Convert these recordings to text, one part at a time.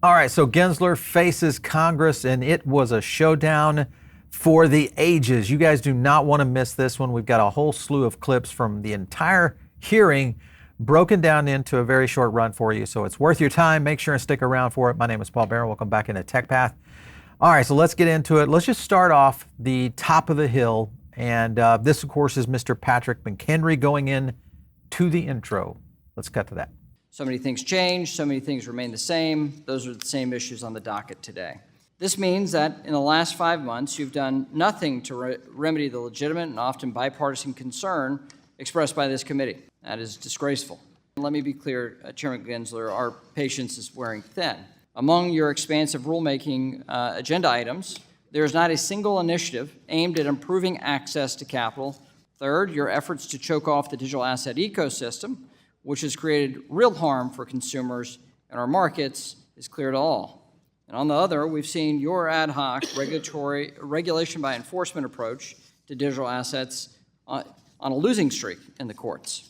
All right, so Gensler faces Congress, and it was a showdown for the ages. You guys do not want to miss this one. We've got a whole slew of clips from the entire hearing broken down into a very short run for you, so it's worth your time. Make sure and stick around for it. My name is Paul Barron. Welcome back into Tech Path. All right, so let's get into it. Let's just start off the top of the hill, and this, of course, is Mr. Patrick McHenry going in to the intro. Let's cut to that. So many things change, so many things remain the same. Those are the same issues on the docket today. This means that in the last 5 months, you've done nothing to remedy the legitimate and often bipartisan concern expressed by this committee. That is disgraceful. Let me be clear, Chairman Gensler, our patience is wearing thin. Among your expansive rulemaking agenda items, there is not a single initiative aimed at improving access to capital. Third, your efforts to choke off the digital asset ecosystem, which has created real harm for consumers and our markets, is clear to all. And on the other, we've seen your ad hoc regulation by enforcement approach to digital assets on a losing streak in the courts.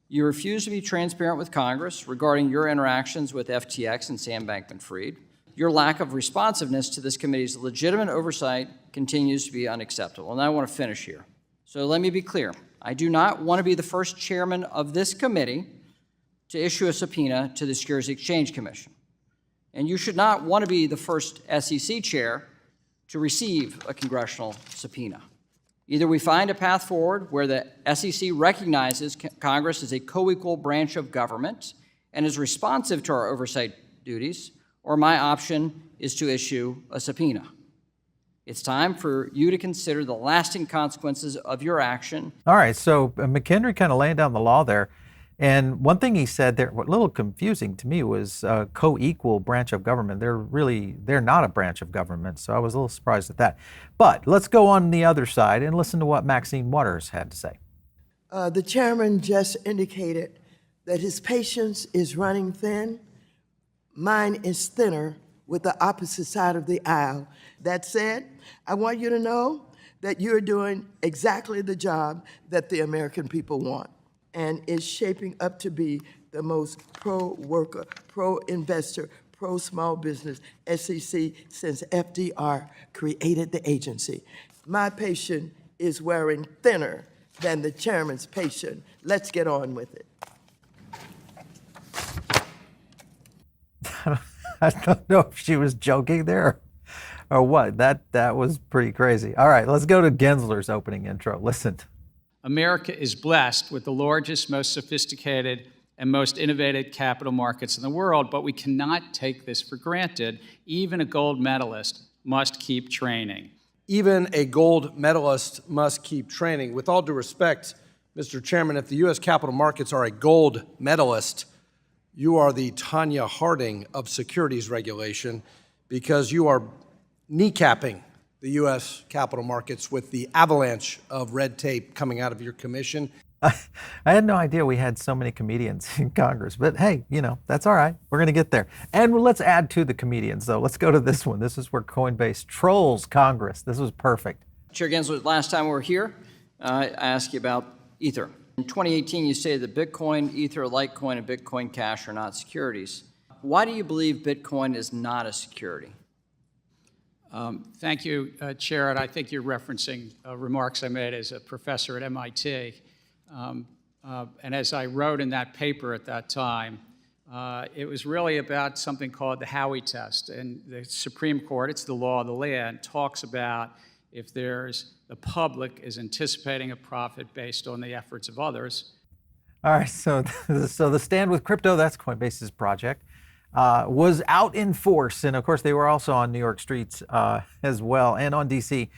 You refuse to be transparent with Congress regarding your interactions with FTX and Sam Bankman-Fried. Your lack of responsiveness to this committee's legitimate oversight continues to be unacceptable. And I want to finish here. So let me be clear. I do not want to be the first chairman of this committee to issue a subpoena to the Securities Exchange Commission. And you should not want to be the first SEC chair to receive a congressional subpoena. Either we find a path forward where the SEC recognizes Congress as a co-equal branch of government and is responsive to our oversight duties, or my option is to issue a subpoena. It's time for you to consider the lasting consequences of your action. All right, so McHenry kind of laying down the law there. And one thing he said there, what a little confusing to me, was co-equal branch of government. They're not a branch of government, so I was a little surprised at that. But let's go on the other side and listen to what Maxine Waters had to say. The chairman just indicated that his patience is running thin. Mine is thinner with the opposite side of the aisle. That said, I want you to know that you're doing exactly the job that the American people want, and is shaping up to be the most pro-worker, pro-investor, pro-small business SEC since FDR created the agency. My patience is wearing thinner than the chairman's patience. Let's get on with it. I don't know if she was joking there or what. That was pretty crazy. All right, let's go to Gensler's opening intro. Listen. America is blessed with the largest, most sophisticated, and most innovative capital markets in the world, but we cannot take this for granted. Even a gold medalist must keep training. Even a gold medalist must keep training. With all due respect, Mr. Chairman, if the U.S. capital markets are a gold medalist, you are the Tonya Harding of securities regulation, because you are kneecapping the U.S. capital markets with the avalanche of red tape coming out of your commission. I had no idea we had so many comedians in Congress, but hey, that's all right. We're going to get there. And let's add to the comedians, though. Let's go to this one. This is where Coinbase trolls Congress. This was perfect. Chair Gensler, last time we were here, I asked you about Ether. In 2018, you stated that Bitcoin, Ether, Litecoin, and Bitcoin Cash are not securities. Why do you believe Bitcoin is not a security? Thank you, Chair, and I think you're referencing remarks I made as a professor at MIT. And as I wrote in that paper at that time, it was really about something called the Howey test. And the Supreme Court, it's the law of the land, talks about if the public is anticipating a profit based on the efforts of others. All right, so the Stand with Crypto, that's Coinbase's project, was out in force. And of course, they were also on New York streets as well, and on D.C.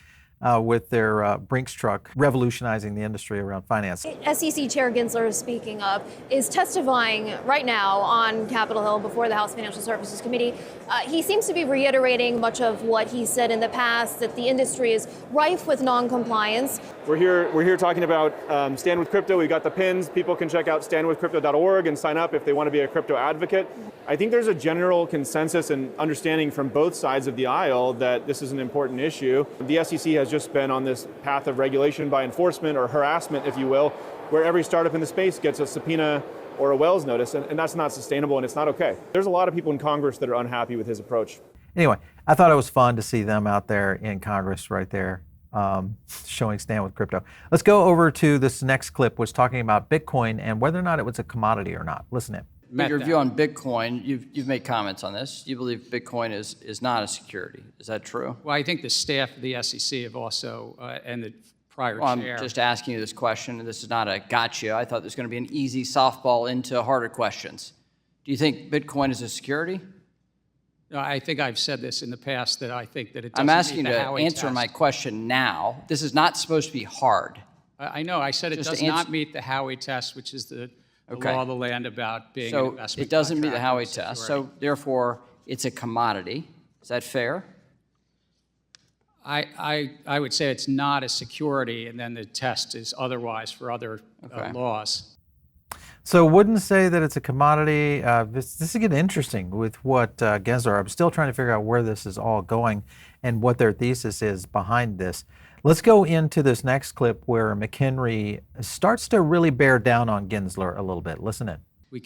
With their Brinks truck revolutionizing the industry around finance. SEC Chair Gensler, speaking of, is testifying right now on Capitol Hill before the House Financial Services Committee. He seems to be reiterating much of what he said in the past, that the industry is rife with non-compliance. We're here talking about Stand with Crypto. We've got the pins. People can check out standwithcrypto.org and sign up if they want to be a crypto advocate. I think there's a general consensus and understanding from both sides of the aisle that this is an important issue. The SEC has has just been on this path of regulation by enforcement or harassment, if you will, where every startup in the space gets a subpoena or a Wells notice, and that's not sustainable and it's not okay. There's a lot of people in Congress that are unhappy with his approach. Anyway, I thought it was fun to see them out there in Congress right there showing Stand with Crypto. Let's go over to this next clip, which is talking about Bitcoin and whether or not it was a commodity or not. Listen in. But your view on Bitcoin, you've made comments on this. You believe Bitcoin is not a security. Is that true? Well, I think the staff of the SEC have also, and the prior chair. I'm just asking you this question, and this is not a gotcha. I thought this was going to be an easy softball into harder questions. Do you think Bitcoin is a security? No, I think I've said this in the past that I think that it doesn't I'm asking meet you the to Howey answer test. my question now. This is not supposed to be hard. I know. I said it Just does not meet the Howey test, which is the Okay. law of the land about being an So investment it doesn't meet the contract or Howey test. security. So therefore, it's a commodity. Is that fair? I would say it's not a security, and then the test is otherwise for other Okay. laws. So wouldn't say that it's a commodity. This is getting interesting with what Gensler. I'm still trying to figure out where this is all going and what their thesis is behind this. Let's go into this next clip where McHenry starts to really bear down on Gensler a little bit. Listen in.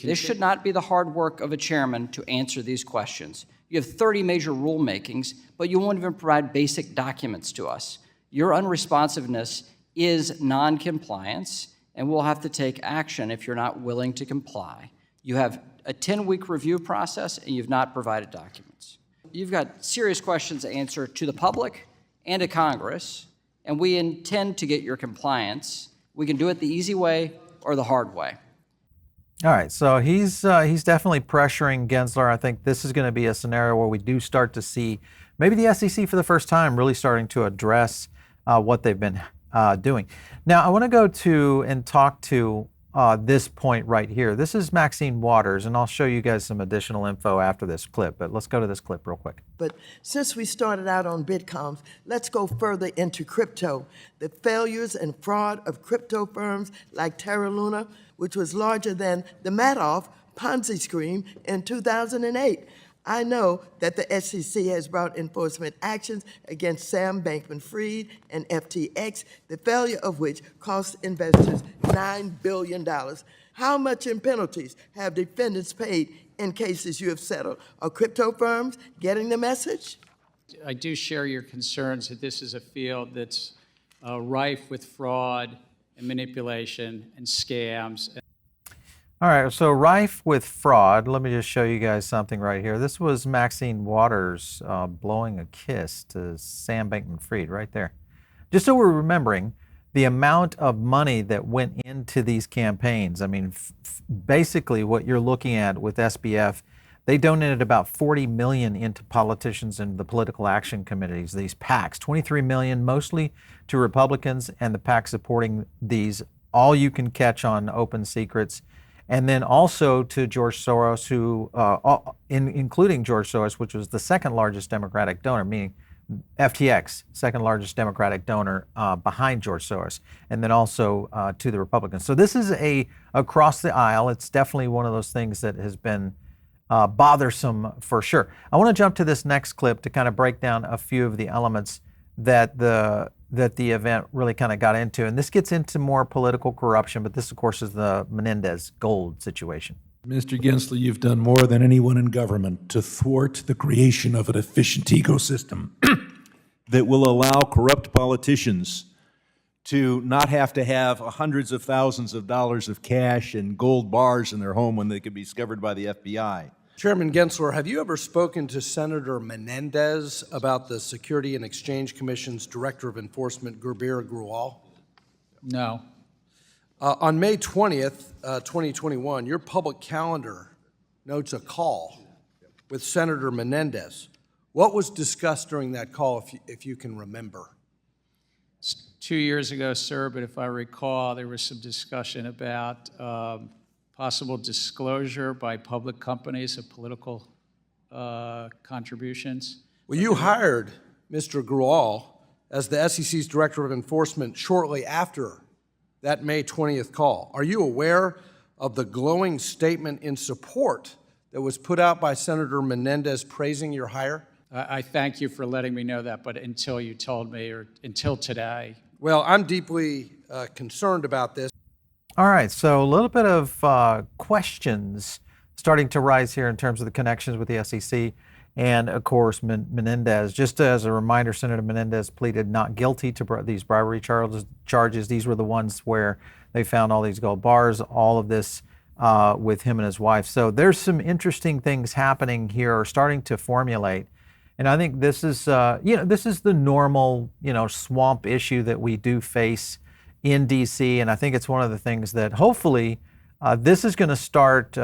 This should not be the hard work of a chairman to answer these questions. You have 30 major rulemakings, but you won't even provide basic documents to us. Your unresponsiveness is non-compliance, and we'll have to take action if you're not willing to comply. You have a 10-week review process, and you've not provided documents. You've got serious questions to answer to the public and to Congress, and we intend to get your compliance. We can do it the easy way or the hard way. All right, so he's definitely pressuring Gensler. I think this is going to be a scenario where we do start to see maybe the SEC for the first time really starting to address what they've been doing. Now, I want to go to and talk to this point right here. This is Maxine Waters, and I'll show you guys some additional info after this clip, but let's go to this clip real quick. But since we started out on Bitcoins, let's go further into crypto. The failures and fraud of crypto firms like Terra Luna, which was larger than the Madoff Ponzi scheme in 2008. I know that the SEC has brought enforcement actions against Sam Bankman-Fried and FTX, the failure of which cost investors $9 billion. How much in penalties have defendants paid in cases you have settled? Are crypto firms getting the message? I do share your concerns that this is a field that's rife with fraud and manipulation and scams. All right, so rife with fraud. Let me just show you guys something right here. This was Maxine Waters blowing a kiss to Sam Bankman-Fried right there. Just so we're remembering the amount of money that went into these campaigns. I mean, basically what you're looking at with SBF, they donated about $40 million into politicians and the political action committees, these PACs, $23 million mostly to Republicans and the PAC supporting these all you can catch on open secrets. And then also to George Soros, who, including George Soros, which was the second largest Democratic donor, meaning FTX, second largest Democratic donor behind George Soros, and then also to the Republicans. So this is across the aisle. It's definitely one of those things that has been bothersome for sure. I want to jump to this next clip to kind of break down a few of the elements that the event really kind of got into. And this gets into more political corruption, but this, of course, is the Menendez gold situation. Mr. Gensler, you've done more than anyone in government to thwart the creation of an efficient ecosystem that will allow corrupt politicians to not have to have hundreds of thousands of dollars of cash and gold bars in their home when they could be discovered by the FBI. Chairman Gensler, have you ever spoken to Senator Menendez about the Security and Exchange Commission's Director of Enforcement, Gerbera Grual? No. On May 20th, 2021, your public calendar notes a call with Senator Menendez. What was discussed during that call, if you can remember? 2 years ago, sir, but if I recall, there was some discussion about possible disclosure by public companies of political contributions. Well, you hired Mr. Grual as the SEC's Director of Enforcement shortly after that May 20th call. Are you aware of the glowing statement in support that was put out by Senator Menendez praising your hire? I thank you for letting me know that, but until you told me, or until today. Well, I'm deeply concerned about this. All right, so a little bit of questions starting to rise here in terms of the connections with the SEC and, of course, Menendez. Just as a reminder, Senator Menendez pleaded not guilty to these bribery charges. These were the ones where they found all these gold bars, all of this with him and his wife. So there's some interesting things happening here, or starting to formulate. And I think this is, this is the normal, swamp issue that we do face in D.C. And I think it's one of the things that hopefully this is going to start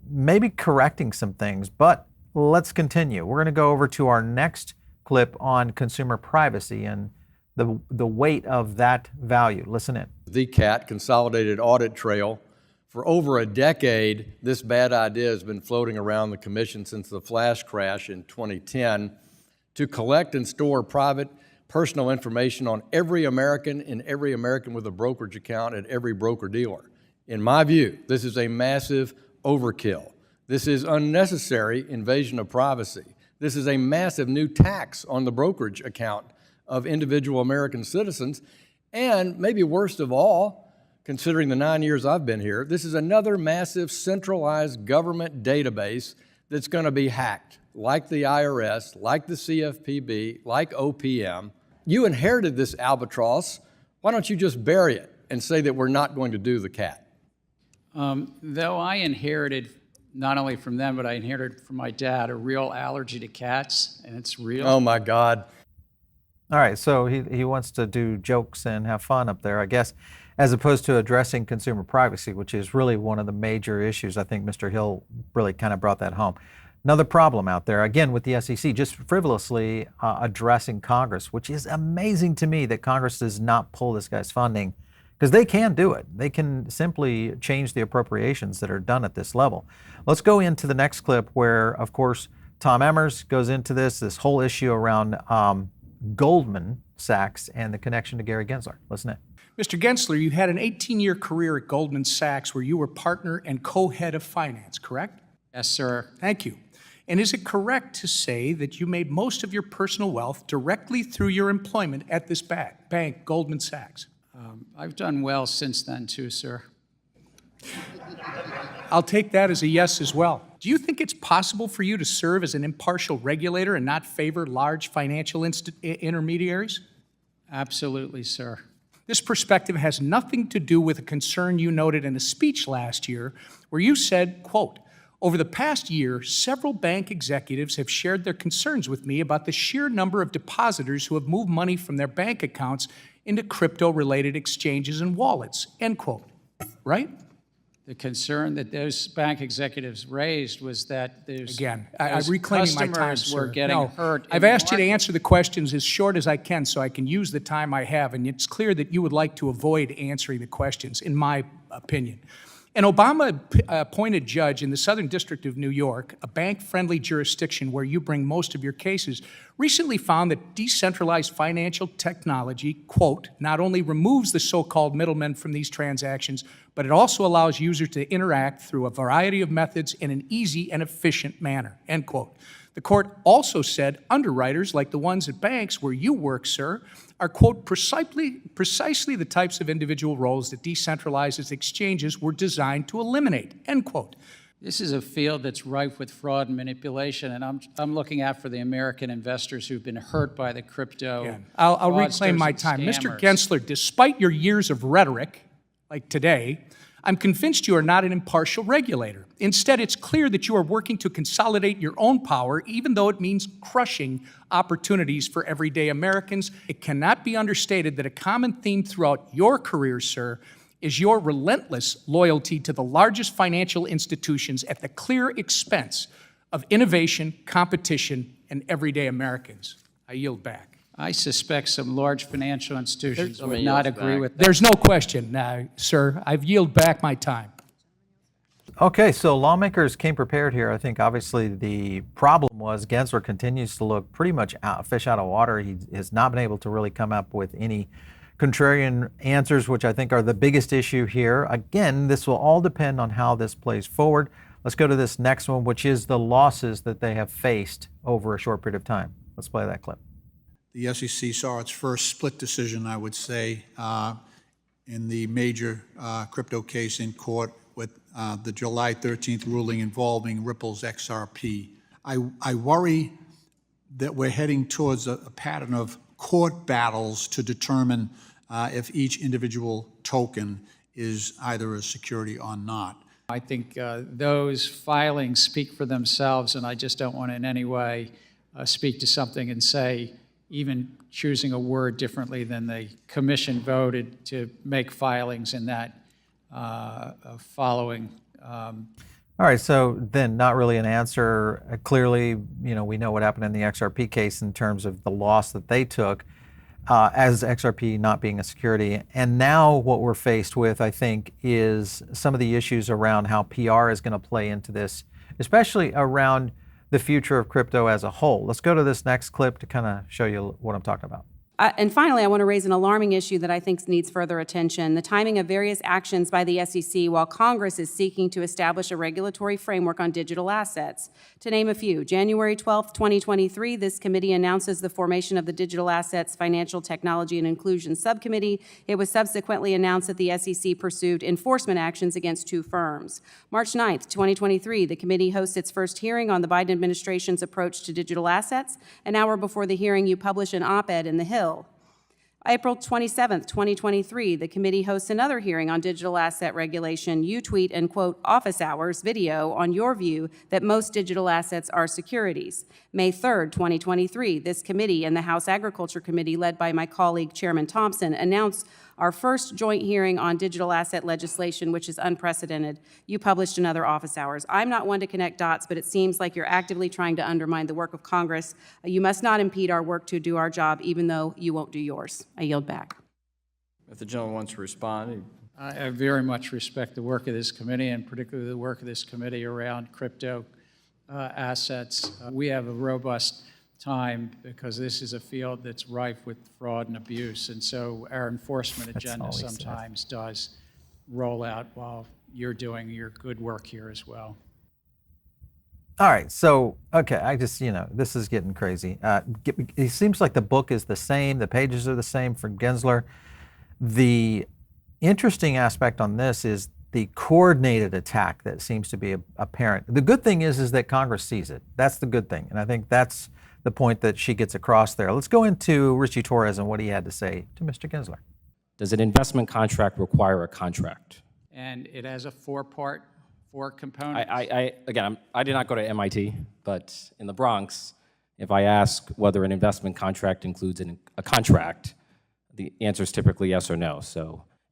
maybe correcting some things. But let's continue. We're going to go over to our next clip on consumer privacy and the weight of that value. Listen in. The CAT, Consolidated Audit Trail. For over a decade, this bad idea has been floating around the commission since the flash crash in 2010 to collect and store private personal information on every American and every American with a brokerage account at every broker-dealer. In my view, this is a massive overkill. This is unnecessary invasion of privacy. This is a massive new tax on the brokerage account of individual American citizens. And maybe worst of all, considering the 9 years I've been here, this is another massive centralized government database that's going to be hacked, like the IRS, like the CFPB, like OPM. You inherited this albatross. Why don't you just bury it and say that we're not going to do the CAT? Though I inherited, not only from them, but I inherited from my dad, a real allergy to cats, and it's real. Oh my God. All right, so he wants to do jokes and have fun up there, I guess, as opposed to addressing consumer privacy, which is really one of the major issues. I think Mr. Hill really kind of brought that home. Another problem out there, again, with the SEC, just frivolously addressing Congress, which is amazing to me that Congress does not pull this guy's funding, because they can do it. They can simply change the appropriations that are done at this level. Let's go into the next clip where, of course, Tom Emmers goes into this whole issue around Goldman Sachs and the connection to Gary Gensler. Listen in. Mr. Gensler, you had an 18-year career at Goldman Sachs where you were partner and co-head of finance, correct? Yes, sir. Thank you. And is it correct to say that you made most of your personal wealth directly through your employment at this bank, Goldman Sachs? I've done well since then, too, sir. I'll take that as a yes as well. Do you think it's possible for you to serve as an impartial regulator and not favor large financial intermediaries? Absolutely, sir. This perspective has nothing to do with a concern you noted in a speech last year where you said, quote, "Over the past year, several bank executives have shared their concerns with me about the sheer number of depositors who have moved money from their bank accounts into crypto-related exchanges and wallets," end quote. Right? The concern that those bank executives raised was that there's Again, I'm reclaiming my time, customers sir. were getting hurt. I've asked you to answer the questions as short as I can so I can use the time I have, and it's clear that you would like to avoid answering the questions, in my opinion. An Obama-appointed judge in the Southern District of New York, a bank-friendly jurisdiction where you bring most of your cases, recently found that decentralized financial technology, quote, not only removes the so-called middlemen from these transactions, but it also allows users to interact through a variety of methods in an easy and efficient manner, end quote. The court also said underwriters, like the ones at banks where you work, sir, are, quote, precisely the types of individual roles that decentralized exchanges were designed to eliminate, end quote. This is a field that's rife with fraud and manipulation, and I'm looking out for the American investors who've been hurt by the crypto. Again, I'll reclaim my time. Mr. Gensler, despite your years of rhetoric, like today, I'm convinced you are not an impartial regulator. Instead, it's clear that you are working to consolidate your own power, even though it means crushing opportunities for everyday Americans. It cannot be understated that a common theme throughout your career, sir, is your relentless loyalty to the largest financial institutions at the clear expense of innovation, competition, and everyday Americans. I yield back. I suspect some large financial institutions would not agree with that. There's no question, sir. I've yielded back my time. Okay, so lawmakers came prepared here. I think obviously the problem was Gensler continues to look pretty much fish out of water. He has not been able to really come up with any contrarian answers, which I think are the biggest issue here. Again, this will all depend on how this plays forward. Let's go to this next one, which is the losses that they have faced over a short period of time. Let's play that clip. The SEC saw its first split decision, I would say, in the major crypto case in court with the July 13th ruling involving Ripple's XRP. I worry that we're heading towards a pattern of court battles to determine if each individual token is either a security or not. I think those filings speak for themselves, and I just don't want to in any way speak to something and say, even choosing a word differently than the commission voted to make filings in that following. All right, so then not really an answer. Clearly, we know what happened in the XRP case in terms of the loss that they took as XRP not being a security. And now what we're faced with, I think, is some of the issues around how PR is going to play into this, especially around the future of crypto as a whole. Let's go to this next clip to kind of show you what I'm talking about. And finally, I want to raise an alarming issue that I think needs further attention: the timing of various actions by the SEC while Congress is seeking to establish a regulatory framework on digital assets. To name a few, January 12th, 2023, this committee announces the formation of the Digital Assets Financial Technology and Inclusion Subcommittee. It was subsequently announced that the SEC pursued enforcement actions against 2 firms. March 9th, 2023, the committee hosts its first hearing on the Biden administration's approach to digital assets. An hour before the hearing, you publish an op-ed in The Hill. April 27th, 2023, the committee hosts another hearing on digital asset regulation. You tweet and quote office hours video on your view that most digital assets are securities. May 3rd, 2023, this committee and the House Agriculture Committee, led by my colleague Chairman Thompson, announced our first joint hearing on digital asset legislation, which is unprecedented. You published another office hours. I'm not one to connect dots, but it seems like you're actively trying to undermine the work of Congress. You must not impede our work to do our job, even though you won't do yours. I yield back. If the gentleman wants to respond. I very much respect the work of this committee, and particularly the work of this committee around crypto assets. We have a robust time because this is a field that's rife with fraud and abuse, and so our enforcement agenda sometimes does roll out while you're doing your good work here as well. All right, so, okay, I just, this is getting crazy. It seems like the book is the same, the pages are the same for Gensler. The interesting aspect on this is the coordinated attack that seems to be apparent. The good thing is that Congress sees it. That's the good thing, and I think that's the point that she gets across there. Let's go into Richie Torres and what he had to say to Mr. Gensler. Does an investment contract require a contract? And it has a 4 components. Again, I did not go to MIT, but in the Bronx, if I ask whether an investment contract includes a contract, the answer is typically yes or no.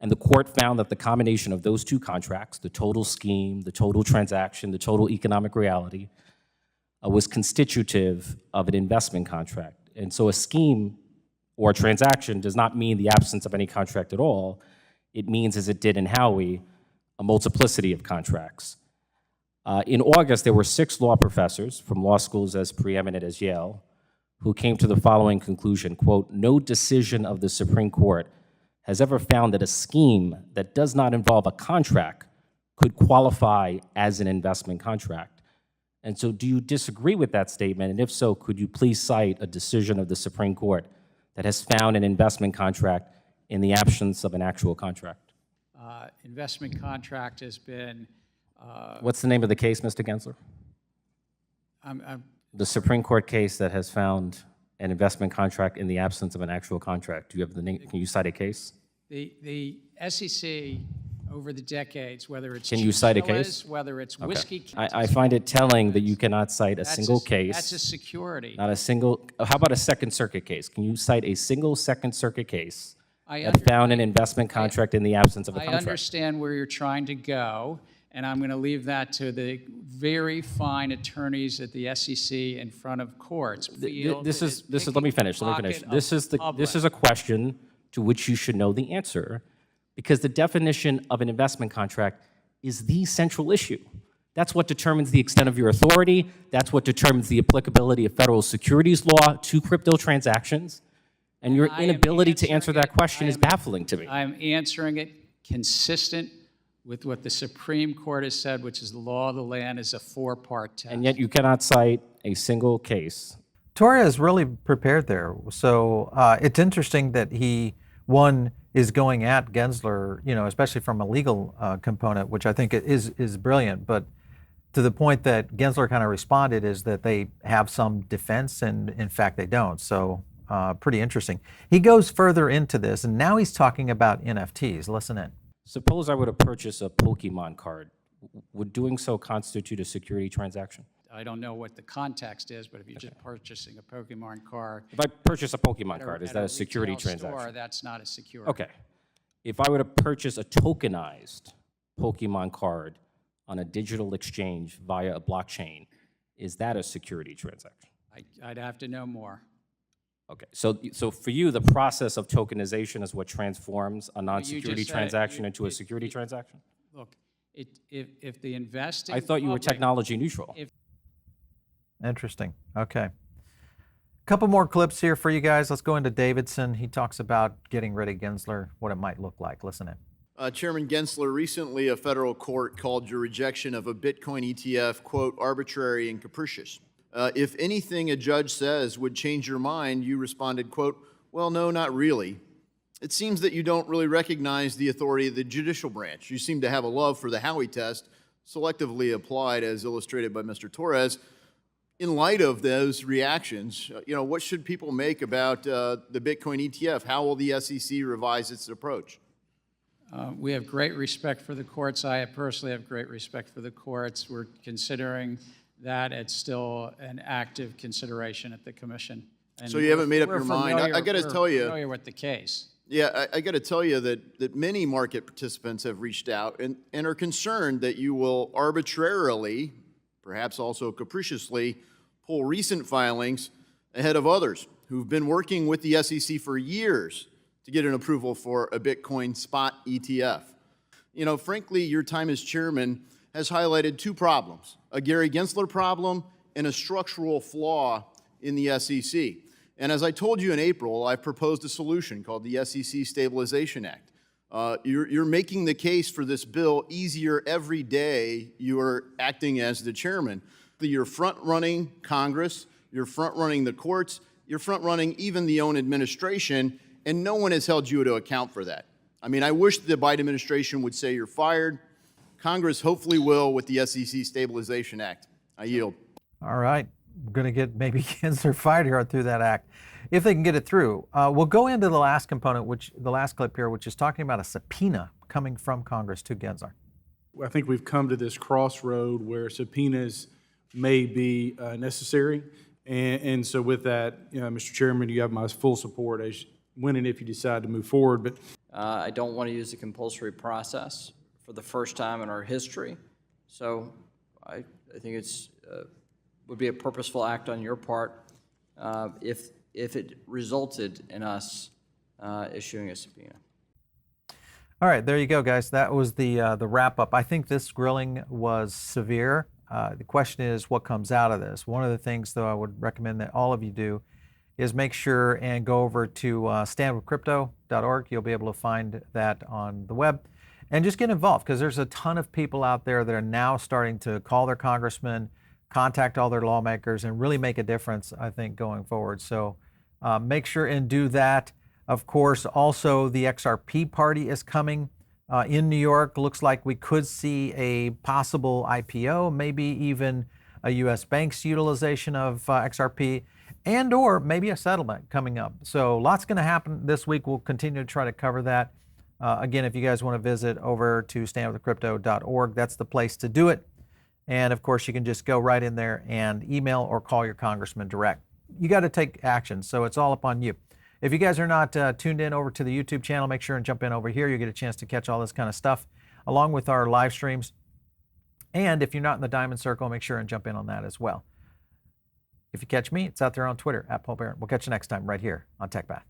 And the court found that the combination of those 2 contracts, the total scheme, the total transaction, the total economic reality, was constitutive of an investment contract. And so a scheme or a transaction does not mean the absence of any contract at all. It means, as it did in Howey, a multiplicity of contracts. In August, there were 6 law professors from law schools as preeminent as Yale who came to the following conclusion, quote, no decision of the Supreme Court has ever found that a scheme that does not involve a contract could qualify as an investment contract. And so do you disagree with that statement? And if so, could you please cite a decision of the Supreme Court that has found an investment contract in the absence of an actual contract? Investment contract has been... What's the name of the case, Mr. Gensler? The Supreme Court case that has found an investment contract in the absence of an actual contract. Do you have the name? Can you cite a case? The SEC... over the decades, whether it's Can you cite a case? Whether it's whiskey. I find it telling that you cannot cite a single case. That's a security. Not a single. How about a Second Circuit case? Can you cite a single Second Circuit case that found an investment contract in the absence of a contract? I understand where you're trying to go, and I'm going to leave that to the very fine attorneys at the SEC in front of courts. Let me finish. This is a question to which you should know the answer, because the definition of an investment contract is the central issue. That's what determines the extent of your authority. That's what determines the applicability of federal securities law to crypto transactions. And your inability to answer that question is baffling to me. I'm answering it consistent with what the Supreme Court has said, which is the law of the land, is a four-part test. And yet you cannot cite a single case. Torres really prepared there. So it's interesting that he, one, is going at Gensler, you know, especially from a legal component, which I think is brilliant. But to the point that Gensler kind of responded is that they have some defense, and in fact they don't. So pretty interesting. He goes further into this, and now he's talking about NFTs. Listen in. Suppose I were to purchase a Pokemon card. Would doing so constitute a security transaction? I don't know what the context is, but if you're just purchasing a Pokemon card. If I purchase a Pokemon at card, is at that a security retail transaction? store, that's not a security. Okay. If I were to purchase a tokenized Pokemon card on a digital exchange via a blockchain, is that a security transaction? I'd have to know more. Okay, so for you, the process of tokenization is what transforms a non-security just said transaction into a security it- transaction? Look, if the investing I thought you were public- technology neutral. Interesting. Okay. Couple more clips here for you guys. Let's go into Davidson. He talks about getting rid of Gensler, what it might look like. Listen in. Chairman Gensler, recently a federal court called your rejection of a Bitcoin ETF, quote, arbitrary and capricious. If anything a judge says would change your mind, you responded, quote, well, no, not really. It seems that you don't really recognize the authority of the judicial branch. You seem to have a love for the Howey test, selectively applied as illustrated by Mr. Torres. In light of those reactions, what should people make about the Bitcoin ETF? How will the SEC revise its approach? We have great respect for the courts. I personally have great respect for the courts. We're considering that. It's still an active consideration at the commission. And So you haven't made up we're your mind? I got to tell you. We're familiar with the case. Yeah, I got to tell you that many market participants have reached out and are concerned that you will arbitrarily, perhaps also capriciously, pull recent filings ahead of others who've been working with the SEC for years to get an approval for a Bitcoin spot ETF. Frankly, your time as chairman has highlighted two problems, a Gary Gensler problem and a structural flaw in the SEC. And as I told you in April, I've proposed a solution called the SEC Stabilization Act. You're making the case for this bill easier every day you are acting as the chairman. You're front-running Congress, you're front-running the courts, you're front-running even the own administration, and no one has held you to account for that. I mean, I wish the Biden administration would say you're fired. Congress hopefully will with the SEC Stabilization Act. I yield. All right. We're going to get maybe Gensler fired here through that act, if they can get it through. We'll go into the last component, the last clip here, which is talking about a subpoena coming from Congress to Gensler. I think we've come to this crossroad where subpoenas may be necessary. And so with that, Mr. Chairman, you have my full support as when and if you decide to move forward. But I don't want to use the compulsory process for the first time in our history. So I think it's would be a purposeful act on your part if it resulted in us issuing a subpoena. All right, there you go, guys. That was the wrap up. I think this grilling was severe. The question is what comes out of this. One of the things, though, I would recommend that all of you do is make sure and go over to standwithcrypto.org. You'll be able to find that on the web. And just get involved, because there's a ton of people out there that are now starting to call their congressmen, contact all their lawmakers, and really make a difference, I think, going forward. So make sure and do that. Of course, also the XRP Party is coming in New York. Looks like we could see a possible IPO, maybe even a U.S. bank's utilization of XRP, and or maybe a settlement coming up. So lots going to happen this week. We'll continue to try to cover that. Again, if you guys want to visit over to standwithcrypto.org, that's the place to do it. And of course, you can just go right in there and email or call your congressman direct. You got to take action, so it's all up on you. If you guys are not tuned in over to the YouTube channel, make sure and jump in over here. You get a chance to catch all this kind of stuff along with our live streams. And if you're not in the Diamond Circle, make sure and jump in on that as well. If you catch me, it's out there on Twitter, @Paul Barron. We'll catch you next time right here on TechBath.